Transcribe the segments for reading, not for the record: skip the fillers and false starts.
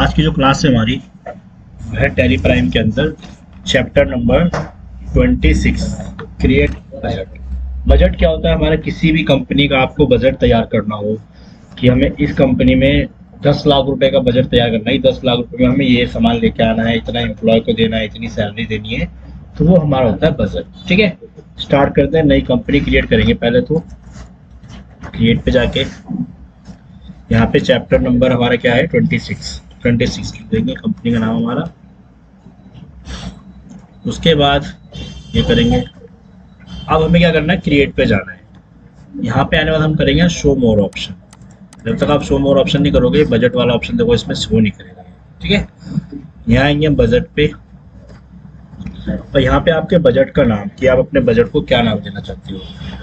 आज की जो क्लास है हमारी है टैली प्राइम के अंदर chapter number 26 create budget. Budget क्या होता है? हमारा किसी भी कंपनी का आपको बजट तैयार करना हो कि हमें इस कंपनी में 10 लाख रुपए का बजट तैयार करना है, 10 लाख रुपए में हमें ये सामान लेके आना है, इतना एम्प्लॉय को देना है, इतनी सैलरी देनी है, तो वो हमारा होता है बजट। ठीक है, स्टार्ट करते हैं। नई कंपनी क्रिएट करेंगे। पहले तो क्रिएट पे जाके यहाँ पे चैप्टर नंबर हमारा क्या है 26 लिख देंगे, कंपनी का नाम हमारा। उसके बाद ये करेंगे। अब हमें क्या करना है, क्रिएट पे जाना है। यहाँ पे आने बाद हम करेंगे शो मोर ऑप्शन। जब तक आप शो मोर ऑप्शन नहीं करोगे, बजट वाला ऑप्शन देखो इसमें शो नहीं करेगा। ठीक है, यहाँ आएंगे हम बजट पे और यहाँ पे आपके बजट का नाम कि आप अपने बजट को क्या नाम देना चाहते हो।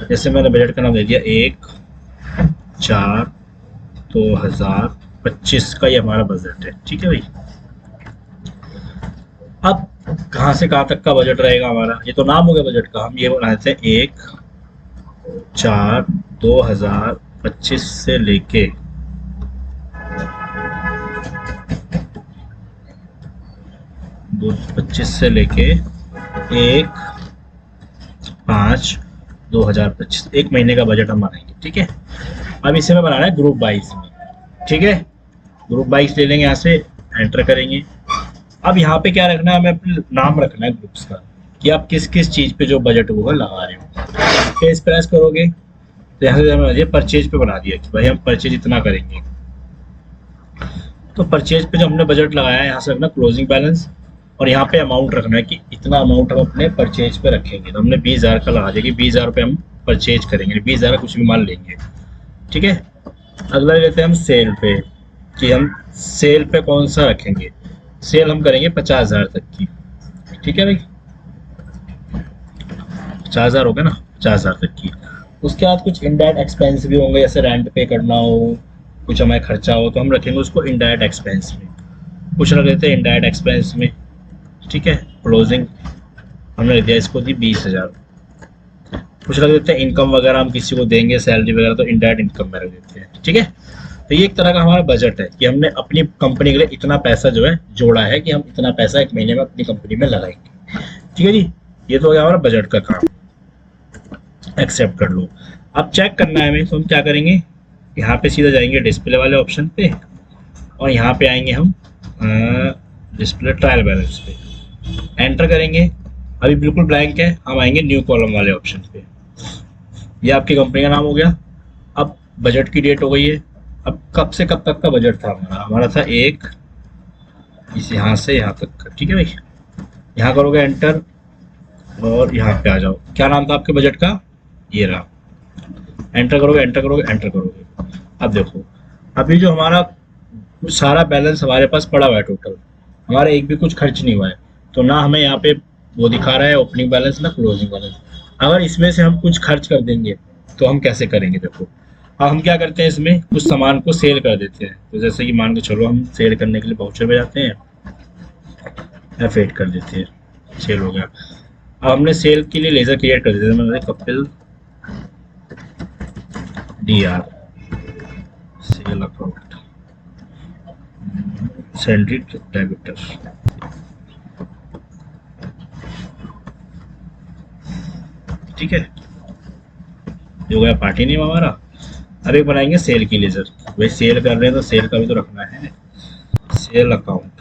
जैसे मैंने बजट का नाम दे दिया 1/4/2025 का, ये हमारा बजट है। ठीक है भाई, अब कहाँ से कहाँ तक का बजट रहेगा हमारा, ये तो नाम हो गया बजट का। हम ये बना देते हैं 1/4/2025 से लेके 1/5/2025, एक महीने का बजट हम बनाएंगे। ठीक है, अब इसे में बनाना है ग्रुप वाइज में। ठीक है, ग्रुप वाइज ले लेंगे, यहाँ से एंटर करेंगे। अब यहाँ पे क्या रखना है, हमें अपने नाम रखना है ग्रुप्स का कि आप किस किस चीज पे जो बजट वो लगा रहे हो। पेज प्रेस करोगे तो यहाँ से हमें परचेज पे बना दिया कि भाई हम परचेज इतना करेंगे। तो परचेज पे जो हमने बजट लगाया है, यहाँ से रखना क्लोजिंग बैलेंस और यहाँ पे अमाउंट रखना है कि इतना अमाउंट हम अपने परचेज पे रखेंगे। तो हमने 20,000 का लगा दिया कि 20,000 रुपये हम परचेज करेंगे, 20,000 कुछ भी माल लेंगे। ठीक है, अगला लेते हैं हम सेल पे कि हम सेल पे कौन सा रखेंगे। सेल हम करेंगे 50,000 तक की। ठीक है भाई, 50,000 हो गया ना, 50,000 तक की। उसके बाद कुछ इनडायरेक्ट एक्सपेंस भी होंगे, जैसे रेंट पे करना हो, कुछ हमारे खर्चा हो, तो हम रखेंगे उसको इनडायरेक्ट एक्सपेंस में। कुछ रख लेते हैं इनडायरेक्ट एक्सपेंस में। ठीक है, क्लोजिंग हमने रख दिया इसको दी 20,000। कुछ रख देते हैं इनकम वगैरह, हम किसी को देंगे सैलरी वगैरह, तो इनडायरेक्ट इनकम में रख देते हैं। ठीक है, तो ये एक तरह का हमारा बजट है कि हमने अपनी कंपनी के लिए इतना पैसा जो है जोड़ा है कि हम इतना पैसा एक महीने में अपनी कंपनी में लगाएंगे। ठीक है जी, ये तो हो गया हमारा बजट का काम। एक्सेप्ट कर लो। अब चेक करना है हमें, तो हम क्या करेंगे, यहाँ पे सीधा जाएंगे डिस्प्ले वाले ऑप्शन पे और यहाँ पे आएंगे हम डिस्प्ले ट्रायल बैलेंस पे, एंटर करेंगे। अभी बिल्कुल ब्लैंक है, हम आएंगे न्यू कॉलम वाले ऑप्शन पे। ये आपकी कंपनी का नाम हो गया। अब बजट की डेट हो गई है। अब कब से कब तक का बजट था हमारा था इस यहाँ से यहाँ तक का। ठीक है भाई, यहाँ करोगे एंटर और यहाँ पे आ जाओ। क्या नाम था आपके बजट का, ये रहा। एंटर करोगे एंटर करोगे एंटर करोगे। अब देखो, अभी जो हमारा सारा बैलेंस हमारे पास पड़ा हुआ है, टोटल हमारा एक भी कुछ खर्च नहीं हुआ है। तो ना हमें यहाँ पे वो दिखा रहा है ओपनिंग बैलेंस ना क्लोजिंग बैलेंस। अगर इसमें से हम कुछ खर्च कर देंगे तो हम कैसे करेंगे, देखो। अब हम क्या करते हैं, इसमें कुछ सामान को सेल कर देते हैं। तो जैसे कि मान के चलो हम सेल करने के लिए वाउचर पे जाते हैं या फेड कर देते हैं, सेल हो गया। अब हमने सेल के लिए लेजर क्रिएट कर देते हैं। मैंने Kapil DR sale account salary debtor. ठीक है, ये हो गया पार्टी नेम हमारा। अब एक बनाएंगे सेल की लेजर। भाई सेल कर रहे हैं तो सेल का भी तो रखना है, सेल अकाउंट।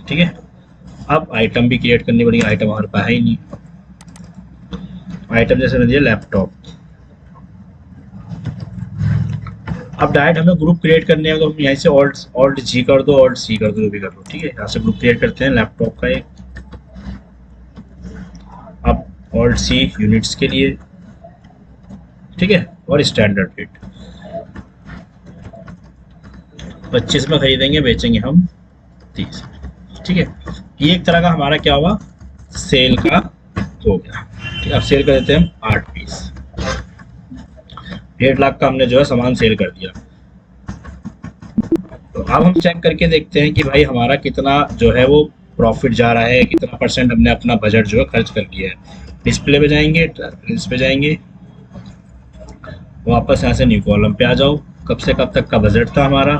ठीक है, अब आइटम भी क्रिएट करनी पड़ेगी। आइटम हमारे पास है ही नहीं। आइटम जैसे दिया लैपटॉप। अब डायरेक्ट हमें ग्रुप क्रिएट करने हैं, तो हम यहाँ से ऑल्ट G कर दो, ऑल्ट C कर दो, जो भी कर लो। ठीक है, यहाँ से ग्रुप क्रिएट करते हैं लैपटॉप का एक। अब ऑल्ट C यूनिट्स के लिए। ठीक है, और स्टैंडर्ड रेट 25 में खरीदेंगे, बेचेंगे हम 30। ठीक है, ये एक तरह का हमारा क्या हुआ, सेल का हो गया। ठीक है, अब सेल कर देते हैं हम 8 पीस। 1.5 लाख का हमने जो है सामान सेल कर दिया। तो अब हम चेक करके देखते हैं कि भाई हमारा कितना जो है वो प्रॉफिट जा रहा है, कितना % हमने अपना बजट जो है खर्च कर लिया है। डिस्प्ले पे जाएंगे, ट्रांसपेरेंस पे जाएंगे, वापस यहाँ से न्यू कॉलम पे आ जाओ। कब से कब तक का बजट था हमारा,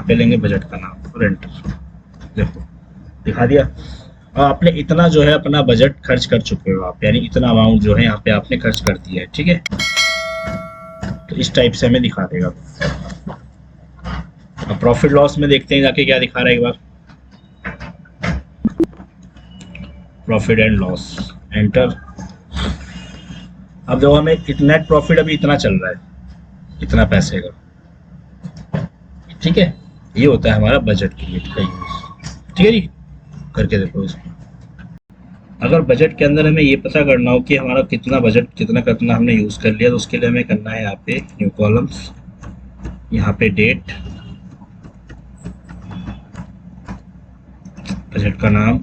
पे लेंगे बजट का नाम और एंटर। देखो दिखा दिया। और आपने इतना जो है अपना बजट खर्च कर चुके हो आप, यानी इतना अमाउंट जो है यहाँ पे आपने खर्च कर दिया है, ठीक है। तो इस टाइप से हमें दिखा देगा। अब प्रॉफिट लॉस में देखते हैं जाके क्या दिखा रहा है एक बार। Profit and loss, enter. अब देखो हमें नेट प्रॉफिट अभी इतना चल रहा है, इतना पैसे का, ठीक है। ये होता है हमारा बजट क्रिएट का यूज, ठीक है जी। करके देखो इसको। अगर बजट के अंदर हमें ये पता करना हो कि हमारा कितना बजट कितना हमने यूज कर लिया, तो उसके लिए हमें करना है यहाँ पे न्यू कॉलम्स, यहाँ पे डेट, बजट का नाम,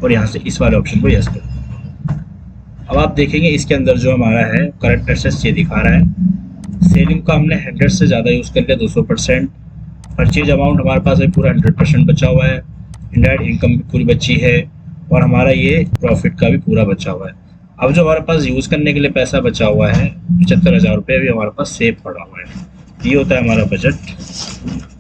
और यहाँ से इस वाले ऑप्शन को यस करो। अब आप देखेंगे इसके अंदर जो हमारा है करंट एसेट्स ये दिखा रहा है। सेलिंग का हमने 100 से ज़्यादा यूज़ कर लिया, 200%। परचेज अमाउंट हमारे पास है पूरा 100% बचा हुआ है। इनडायरेक्ट इनकम भी पूरी बची है, और हमारा ये प्रॉफिट का भी पूरा बचा हुआ है। अब जो हमारे पास यूज़ करने के लिए पैसा बचा हुआ है 75,000 रुपये, अभी हमारे पास सेव पड़ा हुआ है। ये होता है हमारा बजट।